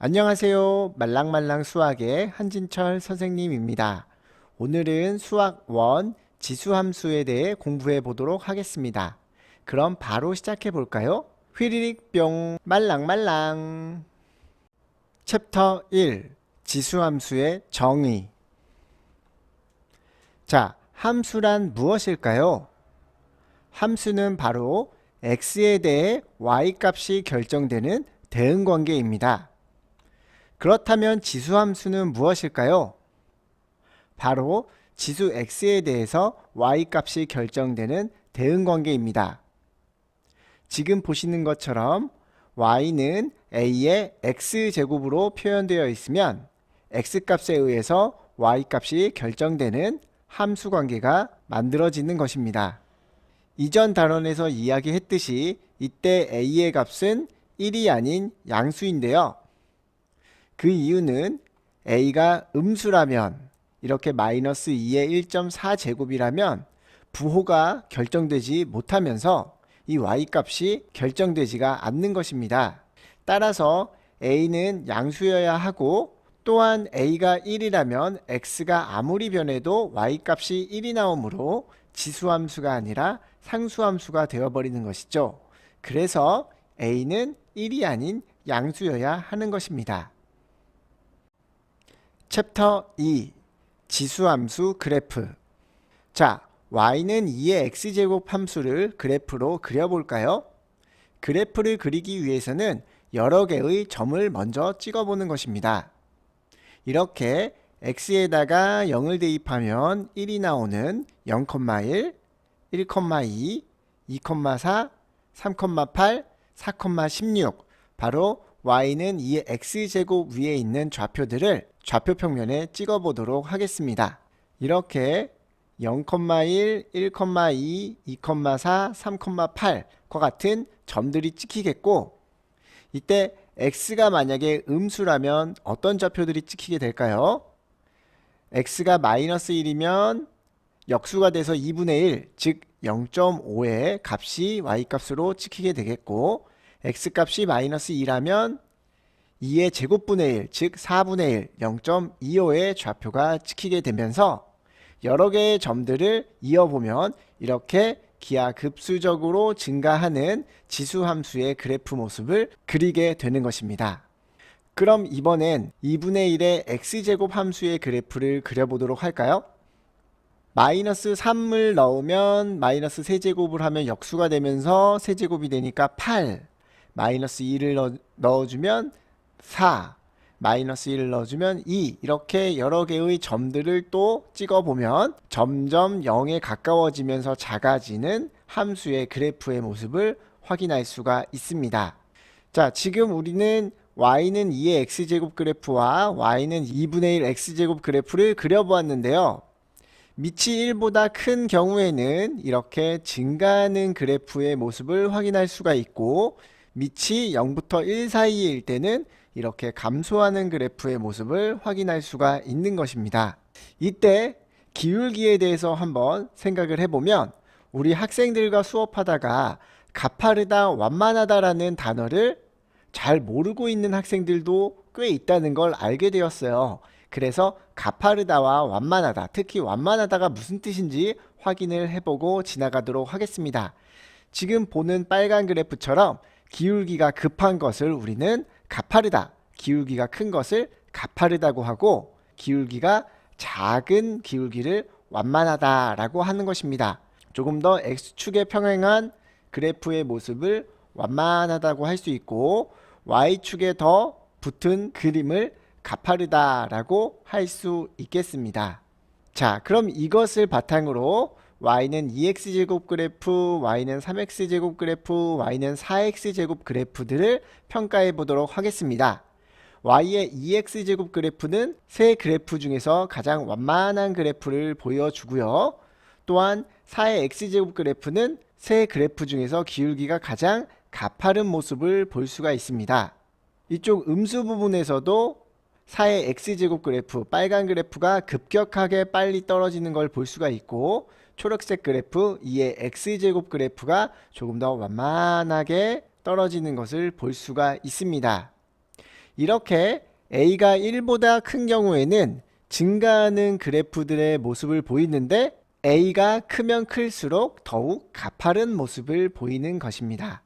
안녕하세요. 말랑말랑 수학의 한진철 선생님입니다. 오늘은 수학 1 지수함수에 대해 공부해 보도록 하겠습니다. 그럼 바로 시작해 볼까요? 휘리릭 뿅 말랑말랑. 챕터 1 지수함수의 정의. 자, 함수란 무엇일까요? 함수는 바로 x에 대해 y 값이 결정되는 대응관계입니다. 그렇다면 지수함수는 무엇일까요? 바로 지수 x에 대해서 y 값이 결정되는 대응관계입니다. 지금 보시는 것처럼 y는 a의 x제곱으로 표현되어 있으면 x값에 의해서 y값이 결정되는 함수관계가 만들어지는 것입니다. 이전 단원에서 이야기했듯이 이때 a의 값은 1이 아닌 양수인데요. 그 이유는 a가 음수라면 이렇게 마이너스 2의 1.4 제곱이라면 부호가 결정되지 못하면서 이 y값이 결정되지가 않는 것입니다. 따라서 a는 양수여야 하고 또한 a가 1이라면 x가 아무리 변해도 y값이 1이 나오므로 지수함수가 아니라 상수함수가 되어버리는 것이죠. 그래서 a는 1이 아닌 양수여야 하는 것입니다. 챕터 2 지수함수 그래프. 자, y는 2의 x제곱 함수를 그래프로 그려볼까요? 그래프를 그리기 위해서는 여러 개의 점을 먼저 찍어보는 것입니다. 이렇게 x에다가 0을 대입하면 1이 나오는 0,1, 1,2, 2,4, 3,8, 4,16 바로 y는 2의 x제곱 위에 있는 좌표들을 좌표 평면에 찍어 보도록 하겠습니다. 이렇게 0,1, 1,2, 2,4, 3,8과 같은 점들이 찍히겠고 이때 x가 만약에 음수라면 어떤 좌표들이 찍히게 될까요? x가 마이너스 1이면 역수가 돼서 2분의 1, 즉 0.5의 값이 y값으로 찍히게 되겠고 x값이 마이너스 2라면 2의 제곱분의 1, 즉 4분의 1, 0.25의 좌표가 찍히게 되면서 여러 개의 점들을 이어보면 이렇게 기하급수적으로 증가하는 지수함수의 그래프 모습을 그리게 되는 것입니다. 그럼 이번엔 2분의 1의 x제곱 함수의 그래프를 그려보도록 할까요? 마이너스 3을 넣으면 마이너스 세제곱을 하면 역수가 되면서 세제곱이 되니까 8, 마이너스 2를 넣어주면 4, 마이너스 1을 넣어주면 2 이렇게 여러 개의 점들을 또 찍어보면 점점 0에 가까워지면서 작아지는 함수의 그래프의 모습을 확인할 수가 있습니다. 자, 지금 우리는 y는 2의 x제곱 그래프와 y는 2분의 1 x제곱 그래프를 그려보았는데요. 밑이 1보다 큰 경우에는 이렇게 증가하는 그래프의 모습을 확인할 수가 있고 밑이 0부터 1 사이일 때는 이렇게 감소하는 그래프의 모습을 확인할 수가 있는 것입니다. 이때 기울기에 대해서 한번 생각을 해보면 우리 학생들과 수업하다가 가파르다, 완만하다라는 단어를 잘 모르고 있는 학생들도 꽤 있다는 걸 알게 되었어요. 그래서 가파르다와 완만하다, 특히 완만하다가 무슨 뜻인지 확인을 해보고 지나가도록 하겠습니다. 지금 보는 빨간 그래프처럼 기울기가 급한 것을 우리는 가파르다, 기울기가 큰 것을 가파르다고 하고 기울기가 작은 기울기를 완만하다라고 하는 것입니다. 조금 더 x축에 평행한 그래프의 모습을 완만하다고 할 수 있고 y축에 더 붙은 그림을 가파르다라고 할 수 있겠습니다. 자, 그럼 이것을 바탕으로 y는 2x제곱 그래프, y는 3x제곱 그래프, y는 4x제곱 그래프들을 평가해 보도록 하겠습니다. y의 2x제곱 그래프는 세 그래프 중에서 가장 완만한 그래프를 보여주고요. 또한 4의 x제곱 그래프는 세 그래프 중에서 기울기가 가장 가파른 모습을 볼 수가 있습니다. 이쪽 음수 부분에서도 4의 x제곱 그래프, 빨간 그래프가 급격하게 빨리 떨어지는 걸 볼 수가 있고 초록색 그래프 2의 x제곱 그래프가 조금 더 완만하게 떨어지는 것을 볼 수가 있습니다. 이렇게 a가 1보다 큰 경우에는 증가하는 그래프들의 모습을 보이는데 a가 크면 클수록 더욱 가파른 모습을 보이는 것입니다.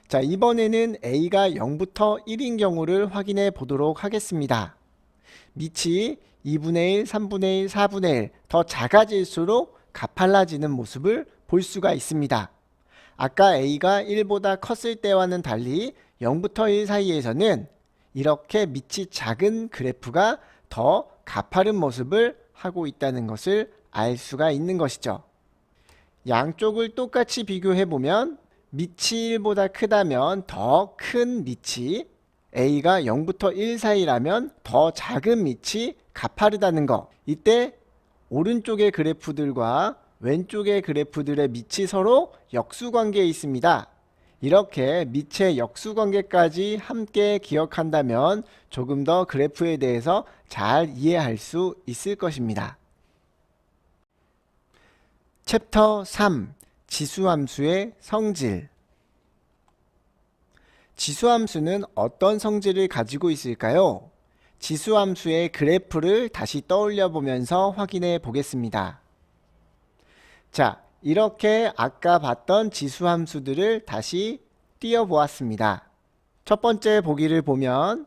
자, 이번에는 a가 0부터 1인 경우를 확인해 보도록 하겠습니다. 밑이 2분의 1, 3분의 1, 4분의 1 더 작아질수록 가팔라지는 모습을 볼 수가 있습니다. 아까 a가 1보다 컸을 때와는 달리 0부터 1 사이에서는 이렇게 밑이 작은 그래프가 더 가파른 모습을 하고 있다는 것을 알 수가 있는 것이죠. 양쪽을 똑같이 비교해 보면 밑이 1보다 크다면 더 큰 밑이, a가 0부터 1 사이라면 더 작은 밑이 가파르다는 거. 이때 오른쪽의 그래프들과 왼쪽의 그래프들의 밑이 서로 역수관계에 있습니다. 이렇게 밑의 역수관계까지 함께 기억한다면 조금 더 그래프에 대해서 잘 이해할 수 있을 것입니다. 챕터 3. 지수함수의 성질. 지수함수는 어떤 성질을 가지고 있을까요? 지수함수의 그래프를 다시 떠올려 보면서 확인해 보겠습니다. 자, 이렇게 아까 봤던 지수함수들을 다시 띄워 보았습니다. 첫 번째 보기를 보면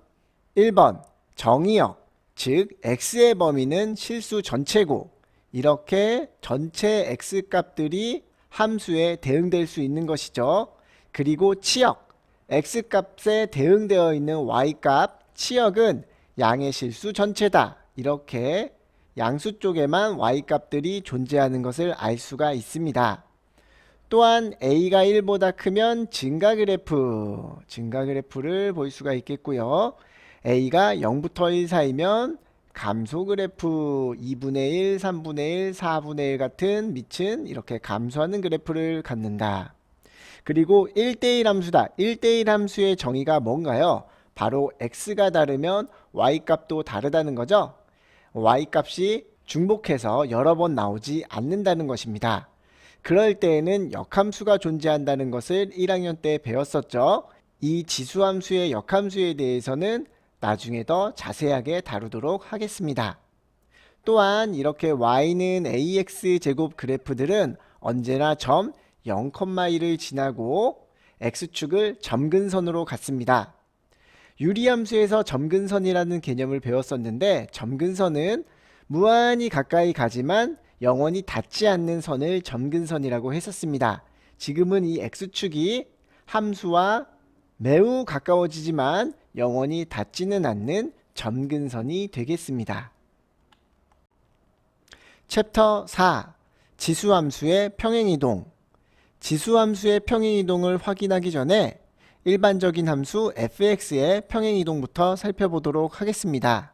1번 정의역, 즉 x의 범위는 실수 전체고 이렇게 전체 x 값들이 함수에 대응될 수 있는 것이죠. 그리고 치역, x 값에 대응되어 있는 y 값, 치역은 양의 실수 전체다. 이렇게 양수 쪽에만 y 값들이 존재하는 것을 알 수가 있습니다. 또한 a가 1보다 크면 증가 그래프를 볼 수가 있겠고요. a가 0부터 1 사이면 감소 그래프, 2분의 1, 3분의 1, 4분의 1 같은 밑은 이렇게 감소하는 그래프를 갖는다. 그리고 1대1 함수다. 1대1 함수의 정의가 뭔가요? 바로 x가 다르면 y 값도 다르다는 거죠. y 값이 중복해서 여러 번 나오지 않는다는 것입니다. 그럴 때에는 역함수가 존재한다는 것을 1학년 때 배웠었죠. 이 지수함수의 역함수에 대해서는 나중에 더 자세하게 다루도록 하겠습니다. 또한 이렇게 y는 ax제곱 그래프들은 언제나 점 0,1을 지나고 x축을 점근선으로 갖습니다. 유리함수에서 점근선이라는 개념을 배웠었는데 점근선은 무한히 가까이 가지만 영원히 닿지 않는 선을 점근선이라고 했었습니다. 지금은 이 x축이 함수와 매우 가까워지지만 영원히 닿지는 않는 점근선이 되겠습니다. 챕터 4. 지수함수의 평행이동. 지수함수의 평행이동을 확인하기 전에 일반적인 함수 fx의 평행이동부터 살펴보도록 하겠습니다.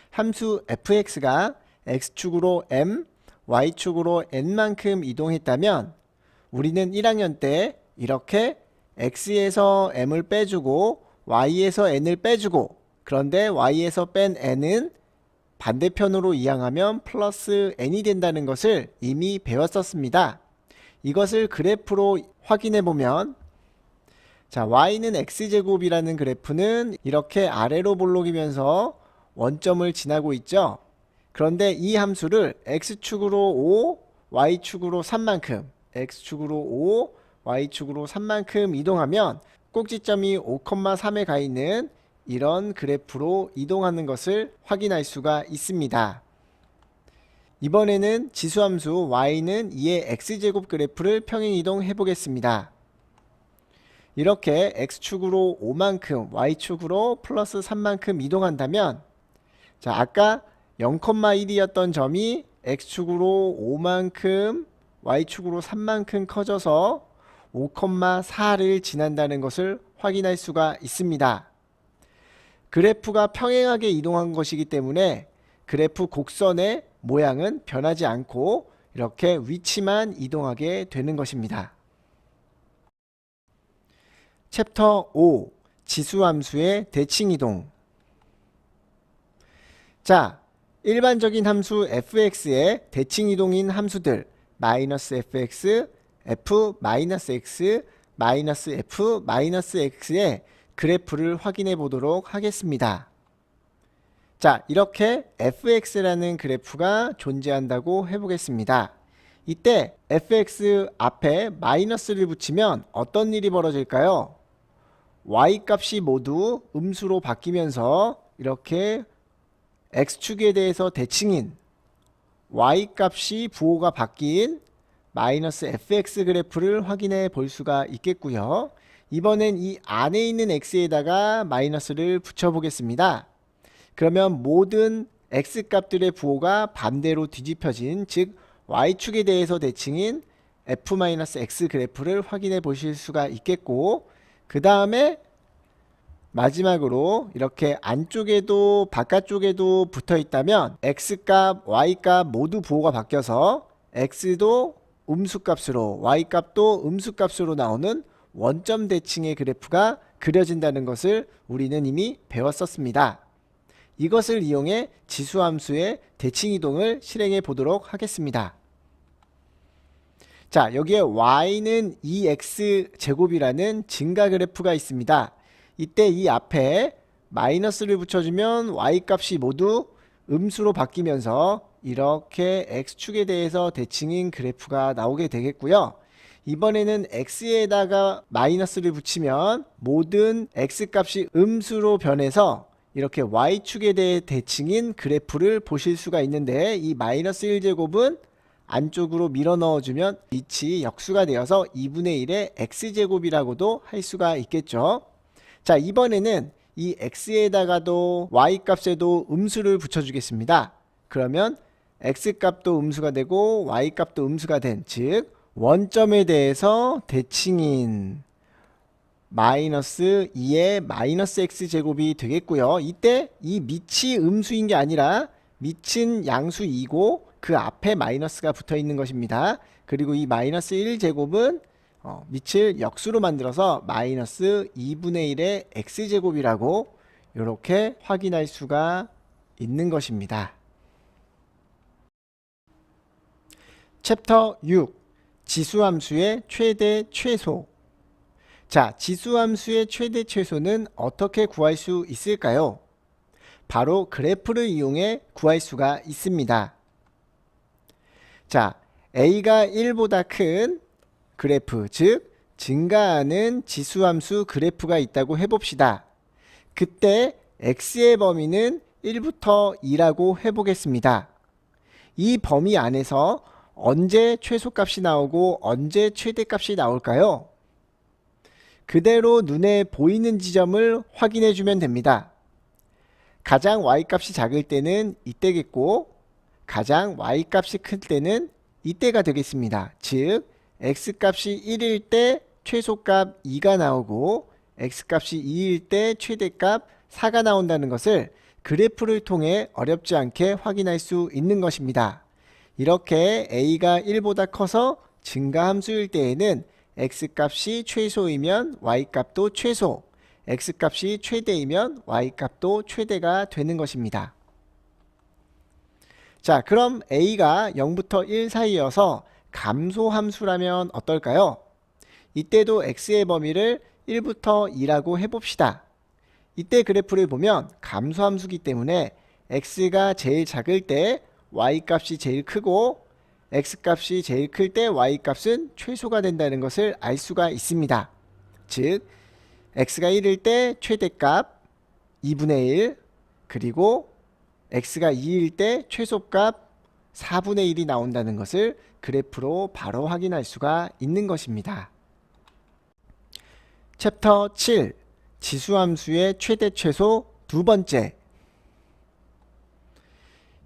함수 fx가 x축으로 m, y축으로 n만큼 이동했다면 우리는 1학년 때 이렇게 x에서 m을 빼주고 y에서 n을 빼주고 그런데 y에서 뺀 n은 반대편으로 이항하면 플러스 n이 된다는 것을 이미 배웠었습니다. 이것을 그래프로 확인해 보면 자, y는 x제곱이라는 그래프는 이렇게 아래로 볼록이면서 원점을 지나고 있죠. 그런데 이 함수를 x축으로 5, y축으로 3만큼 x축으로 5, y축으로 3만큼 이동하면 꼭지점이 5,3에 가 있는 이런 그래프로 이동하는 것을 확인할 수가 있습니다. 이번에는 지수함수 y는 2의 x제곱 그래프를 평행이동해 보겠습니다. 이렇게 x축으로 5만큼 y축으로 플러스 3만큼 이동한다면 자, 아까 0,1이었던 점이 x축으로 5만큼 y축으로 3만큼 커져서 5,4를 지난다는 것을 확인할 수가 있습니다. 그래프가 평행하게 이동한 것이기 때문에 그래프 곡선의 모양은 변하지 않고 이렇게 위치만 이동하게 되는 것입니다. 챕터 5. 지수함수의 대칭이동. 자, 일반적인 함수 fx의 대칭이동인 함수들 -fx, f-x, -f-x의 그래프를 확인해 보도록 하겠습니다. 자, 이렇게 fx라는 그래프가 존재한다고 해보겠습니다. 이때 fx 앞에 마이너스를 붙이면 어떤 일이 벌어질까요? y 값이 모두 음수로 바뀌면서 이렇게 x축에 대해서 대칭인 y 값이 부호가 바뀐 마이너스 fx 그래프를 확인해 볼 수가 있겠고요. 이번엔 이 안에 있는 x에다가 마이너스를 붙여 보겠습니다. 그러면 모든 x 값들의 부호가 반대로 뒤집혀진, 즉 y축에 대해서 대칭인 f-x 그래프를 확인해 보실 수가 있겠고, 그 다음에 마지막으로 이렇게 안쪽에도 바깥쪽에도 붙어 있다면 x값, y값 모두 부호가 바뀌어서 x도 음수값으로 y값도 음수값으로 나오는 원점 대칭의 그래프가 그려진다는 것을 우리는 이미 배웠었습니다. 이것을 이용해 지수함수의 대칭이동을 실행해 보도록 하겠습니다. 자, 여기에 y는 2x제곱이라는 증가 그래프가 있습니다. 이때 이 앞에 마이너스를 붙여주면 y값이 모두 음수로 바뀌면서 이렇게 x축에 대해서 대칭인 그래프가 나오게 되겠고요. 이번에는 x에다가 마이너스를 붙이면 모든 x값이 음수로 변해서 이렇게 y축에 대해 대칭인 그래프를 보실 수가 있는데, 이 마이너스 1제곱은 안쪽으로 밀어 넣어주면 빛이 역수가 되어서 2분의 1의 x제곱이라고도 할 수가 있겠죠. 자, 이번에는 이 x에다가도 y값에도 음수를 붙여주겠습니다. 그러면 x값도 음수가 되고 y값도 음수가 된, 즉 원점에 대해서 대칭인 마이너스 2의 마이너스 x제곱이 되겠고요. 이때 이 밑이 음수인 게 아니라 밑은 양수 2고 그 앞에 마이너스가 붙어 있는 것입니다. 그리고 이 마이너스 1제곱은 밑을 역수로 만들어서 마이너스 2분의 1의 x제곱이라고 이렇게 확인할 수가 있는 것입니다. 챕터 6. 지수함수의 최대 최소. 자, 지수함수의 최대 최소는 어떻게 구할 수 있을까요? 바로 그래프를 이용해 구할 수가 있습니다. 자, a가 1보다 큰 그래프, 즉 증가하는 지수함수 그래프가 있다고 해봅시다. 그때 x의 범위는 1부터 2라고 해보겠습니다. 이 범위 안에서 언제 최소값이 나오고 언제 최대값이 나올까요? 그대로 눈에 보이는 지점을 확인해 주면 됩니다. 가장 y값이 작을 때는 이때겠고, 가장 y값이 클 때는 이때가 되겠습니다. 즉 x값이 1일 때 최소값 2가 나오고 x값이 2일 때 최대값 4가 나온다는 것을 그래프를 통해 어렵지 않게 확인할 수 있는 것입니다. 이렇게 a가 1보다 커서 증가함수일 때에는 x값이 최소이면 y값도 최소, x값이 최대이면 y값도 최대가 되는 것입니다. 자, 그럼 a가 0부터 1 사이여서 감소함수라면 어떨까요? 이때도 x의 범위를 1부터 2라고 해봅시다. 이때 그래프를 보면 감소함수기 때문에 x가 제일 작을 때 y값이 제일 크고 x값이 제일 클 때 y값은 최소가 된다는 것을 알 수가 있습니다. 즉 x가 1일 때 최대값 2분의 1, 그리고 x가 2일 때 최소값 4분의 1이 나온다는 것을 그래프로 바로 확인할 수가 있는 것입니다. 챕터 7. 지수함수의 최대 최소 두 번째.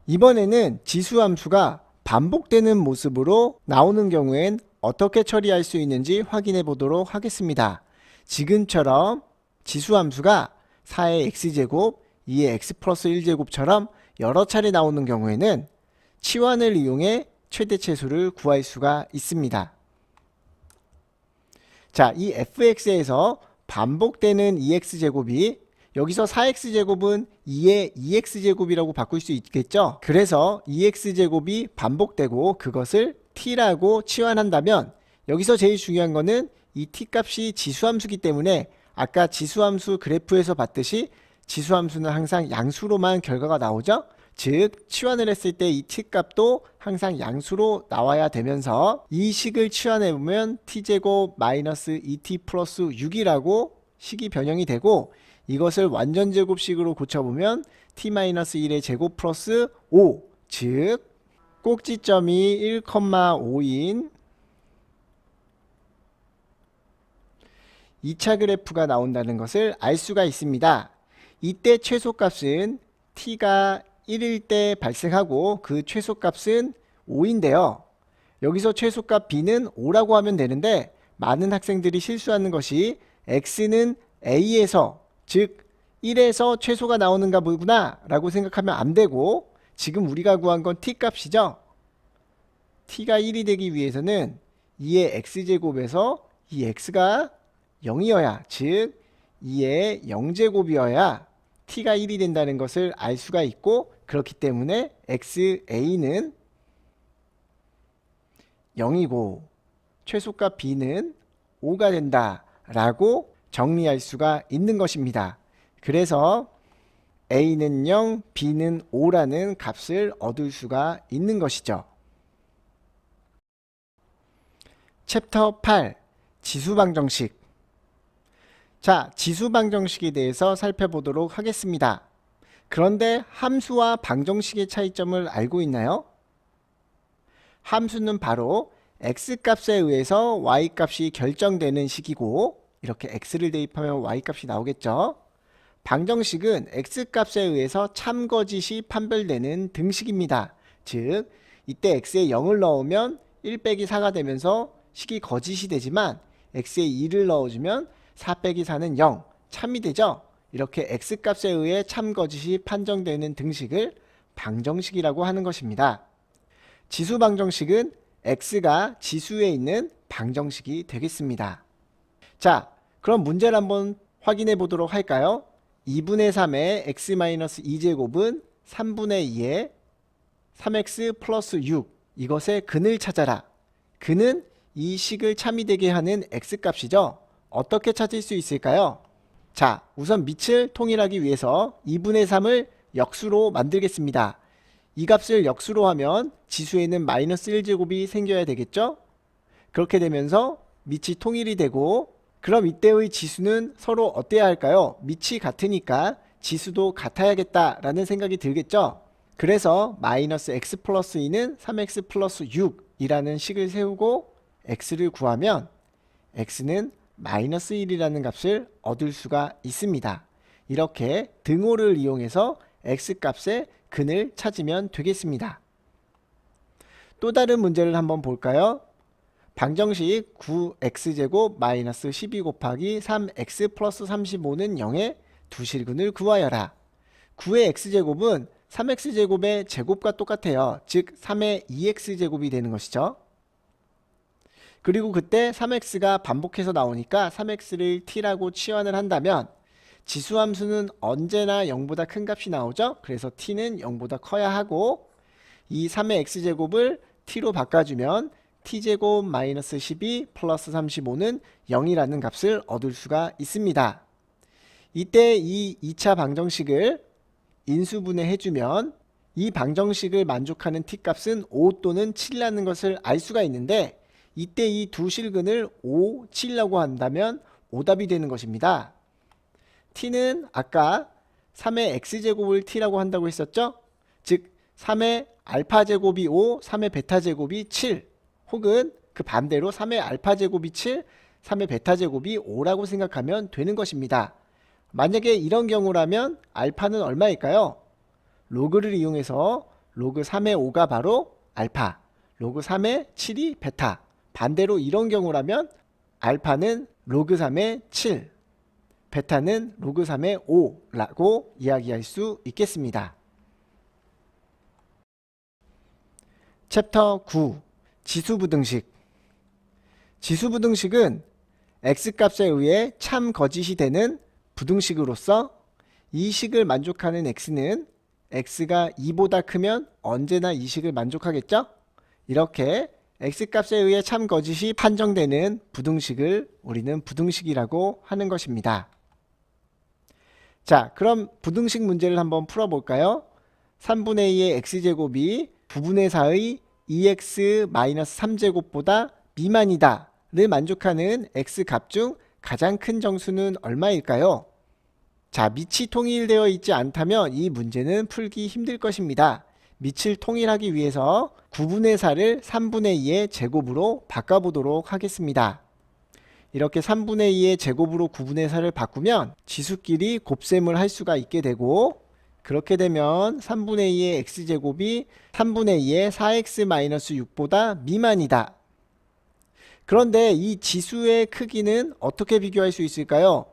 이번에는 지수함수가 반복되는 모습으로 나오는 경우엔 어떻게 처리할 수 있는지 확인해 보도록 하겠습니다. 지금처럼 지수함수가 4의 x제곱, 2의 x 플러스 1제곱처럼 여러 차례 나오는 경우에는 치환을 이용해 최대 최소를 구할 수가 있습니다. 자, 이 fx에서 반복되는 2x제곱이 여기서 4x제곱은 2의 2x제곱이라고 바꿀 수 있겠죠. 그래서 2x제곱이 반복되고 그것을 t라고 치환한다면 여기서 제일 중요한 거는 이 t값이 지수함수기 때문에 아까 지수함수 그래프에서 봤듯이 지수함수는 항상 양수로만 결과가 나오죠. 즉 치환을 했을 때 이 t값도 항상 양수로 나와야 되면서 이 식을 치환해보면 t제곱 마이너스 2t 플러스 6이라고 식이 변형이 되고, 이것을 완전제곱식으로 고쳐보면 t-1의 제곱 플러스 5, 즉 꼭지점이 1,5인 2차 그래프가 나온다는 것을 알 수가 있습니다. 이때 최소값은 t가 1일 때 발생하고 그 최소값은 5인데요. 여기서 최소값 b는 5라고 하면 되는데, 많은 학생들이 실수하는 것이 x는 a에서, 즉 1에서 최소가 나오는가 보구나 라고 생각하면 안 되고, 지금 우리가 구한 건 t값이죠. t가 1이 되기 위해서는 2의 x제곱에서 이 x가 0이어야, 즉 2의 0제곱이어야 t가 1이 된다는 것을 알 수가 있고, 그렇기 때문에 xa는 0이고 최소값 b는 5가 된다 라고 정리할 수가 있는 것입니다. 그래서 a는 0, b는 5라는 값을 얻을 수가 있는 것이죠. 챕터 8 지수방정식. 자, 지수방정식에 대해서 살펴보도록 하겠습니다. 그런데 함수와 방정식의 차이점을 알고 있나요? 함수는 바로 x값에 의해서 y값이 결정되는 식이고, 이렇게 x를 대입하면 y값이 나오겠죠. 방정식은 x값에 의해서 참거짓이 판별되는 등식입니다. 즉 이때 x에 0을 넣으면 1 빼기 4가 되면서 식이 거짓이 되지만, x에 2를 넣어주면 4 빼기 4는 0, 참이 되죠. 이렇게 x값에 의해 참거짓이 판정되는 등식을 방정식이라고 하는 것입니다. 지수방정식은 x가 지수에 있는 방정식이 되겠습니다. 자, 그럼 문제를 한번 확인해 보도록 할까요? 2분의 3의 x-2제곱은 3분의 2의 3x 플러스 6, 이것의 근을 찾아라. 근은 이 식을 참이 되게 하는 x값이죠. 어떻게 찾을 수 있을까요? 자, 우선 밑을 통일하기 위해서 2분의 3을 역수로 만들겠습니다. 이 값을 역수로 하면 지수에는 마이너스 1제곱이 생겨야 되겠죠? 그렇게 되면서 밑이 통일이 되고, 그럼 이때의 지수는 서로 어때야 할까요? 밑이 같으니까 지수도 같아야겠다라는 생각이 들겠죠? 그래서 마이너스 x 플러스 2는 3x 플러스 6이라는 식을 세우고 x를 구하면 x는 마이너스 1이라는 값을 얻을 수가 있습니다. 이렇게 등호를 이용해서 x값의 근을 찾으면 되겠습니다. 또 다른 문제를 한번 볼까요? 방정식 9x제곱 마이너스 12 곱하기 3x 플러스 35는 0의 두실근을 구하여라. 9의 x제곱은 3x제곱의 제곱과 똑같아요. 즉 3의 2x제곱이 되는 것이죠. 그리고 그때 3x가 반복해서 나오니까 3x를 t라고 치환을 한다면 지수함수는 언제나 0보다 큰 값이 나오죠. 그래서 t는 0보다 커야 하고, 이 3의 x제곱을 t로 바꿔주면 t제곱 마이너스 12 플러스 35는 0이라는 값을 얻을 수가 있습니다. 이때 이 2차 방정식을 인수분해 해주면 이 방정식을 만족하는 t값은 5 또는 7이라는 것을 알 수가 있는데, 이때 이 두 실근을 5, 7이라고 한다면 오답이 되는 것입니다. t는 아까 3의 x제곱을 t라고 한다고 했었죠? 즉 3의 알파제곱이 5, 3의 베타제곱이 7, 혹은 그 반대로 3의 알파제곱이 7, 3의 베타제곱이 5라고 생각하면 되는 것입니다. 만약에 이런 경우라면 알파는 얼마일까요? 로그를 이용해서 로그 3의 5가 바로 알파, 로그 3의 7이 베타. 반대로 이런 경우라면 알파는 로그 3의 7, 베타는 로그 3의 5라고 이야기할 수 있겠습니다. 챕터 9 지수부등식. 지수부등식은 x값에 의해 참거짓이 되는 부등식으로서 이 식을 만족하는 x는 x가 2보다 크면 언제나 이 식을 만족하겠죠? 이렇게 x값에 의해 참거짓이 판정되는 부등식을 우리는 부등식이라고 하는 것입니다. 자, 그럼 부등식 문제를 한번 풀어볼까요? 3분의 2의 x제곱이 9분의 4의 2x-3제곱보다 미만이다 를 만족하는 x값 중 가장 큰 정수는 얼마일까요? 자, 밑이 통일되어 있지 않다면 이 문제는 풀기 힘들 것입니다. 밑을 통일하기 위해서 9분의 4를 3분의 2의 제곱으로 바꿔보도록 하겠습니다. 이렇게 3분의 2의 제곱으로 9분의 4를 바꾸면 지수끼리 곱셈을 할 수가 있게 되고, 그렇게 되면 3분의 2의 x제곱이 3분의 2의 4x-6보다 미만이다. 그런데 이 지수의 크기는 어떻게 비교할 수 있을까요?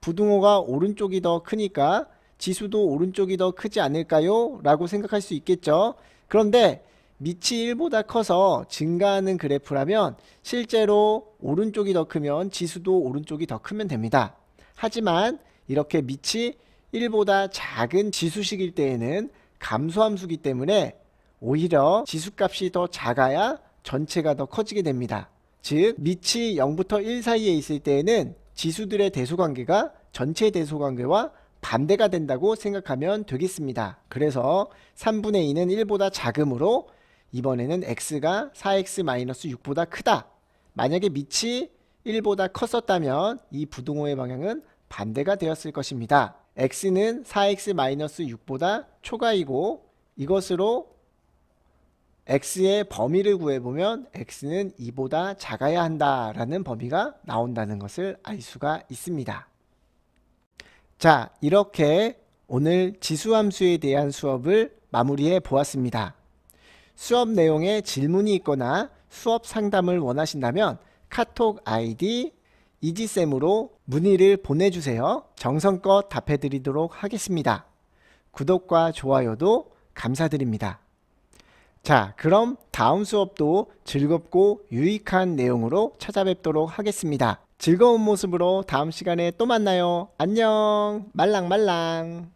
부등호가 오른쪽이 더 크니까 지수도 오른쪽이 더 크지 않을까요? 라고 생각할 수 있겠죠. 그런데 밑이 1보다 커서 증가하는 그래프라면 실제로 오른쪽이 더 크면 지수도 오른쪽이 더 크면 됩니다. 하지만 이렇게 밑이 1보다 작은 지수식일 때에는 감소함수기 때문에 오히려 지수값이 더 작아야 전체가 더 커지게 됩니다. 즉 밑이 0부터 1 사이에 있을 때에는 지수들의 대소관계가 전체 대소관계와 반대가 된다고 생각하면 되겠습니다. 그래서 3분의 2는 1보다 작으므로 이번에는 x가 4x-6보다 크다. 만약에 밑이 1보다 컸었다면 이 부등호의 방향은 반대가 되었을 것입니다. x는 4x-6보다 초과이고, 이것으로 x의 범위를 구해보면 x는 2보다 작아야 한다라는 범위가 나온다는 것을 알 수가 있습니다. 자, 이렇게 오늘 지수함수에 대한 수업을 마무리해 보았습니다. 수업 내용에 질문이 있거나 수업 상담을 원하신다면 카톡 아이디 이지쌤으로 문의를 보내주세요. 정성껏 답해드리도록 하겠습니다. 구독과 좋아요도 감사드립니다. 자, 그럼 다음 수업도 즐겁고 유익한 내용으로 찾아뵙도록 하겠습니다. 즐거운 모습으로 다음 시간에 또 만나요. 안녕. 말랑말랑.